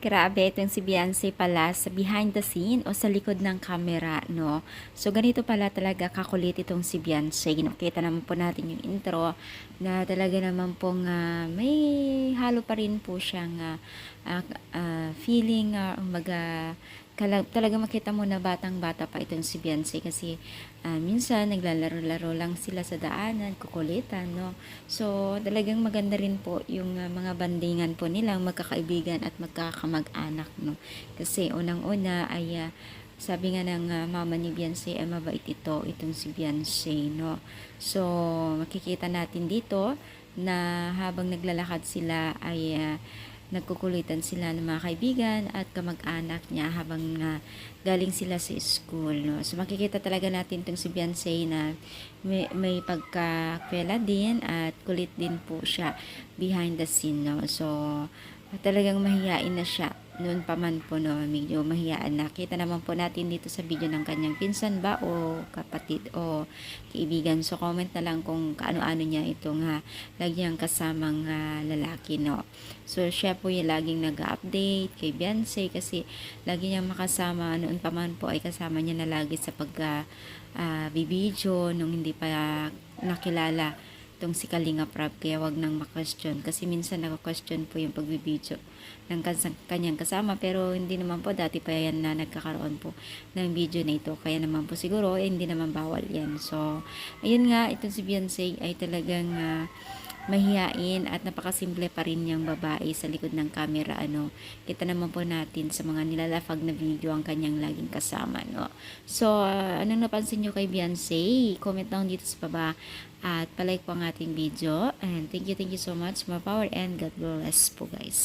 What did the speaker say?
Grabe, itong si Beyonce pala sa behind the scene o sa likod ng camera, no? So, ganito pala talaga kakulit itong si Beyonce. Nakita naman po natin yung intro na talaga naman pong may halo pa rin po siyang feeling, talaga makita mo na batang-bata pa itong si Beyonce kasi minsan naglalaro-laro lang sila sa daanan, kukulitan, no? So, talagang maganda rin po yung mga bandingan po nilang magkakaibigan at magkakamag-anak, no? Kasi unang-una ay sabi nga ng mama ni Beyonce ay mabait itong si Beyonce, no? So, makikita natin dito na habang naglalakad sila ay nagkukulitan sila ng mga kaibigan at kamag-anak niya habang galing sila sa school, no? So makikita talaga natin itong si Beyonce na may pagkakwela din at kulit din po siya behind the scene, no? So talagang mahiyain na siya noon pa man po, no, medyo mahiyaan na. Kita naman po natin dito sa video ng kanyang pinsan ba o kapatid o kaibigan. So comment na lang kung kaano-ano niya itong lagi niyang kasamang lalaki, no. So siya po yung laging nag-update kay Beyonce kasi lagi niyang makasama. Noon pa man po ay kasama niya na lagi sa bibidyo nung hindi pa nakilala itong si Kalinga Prab, kaya wag nang ma-question kasi minsan naka-question po yung pagbibidyo ng kanyang kasama, pero hindi naman po, dati pa yan na nagkakaroon po ng video na ito, kaya naman po siguro hindi naman bawal yan. So ayun nga, itong si Beyonce ay talagang mahiyain at napakasimple pa rin niyang babae sa likod ng camera, ano. Kita naman po natin sa mga nilalafag na video ang kanyang laging kasama, no. So anong napansin niyo kay Beyonce? Comment down dito sa baba at palike po ang ating video, and thank you so much. More power and God bless po, guys.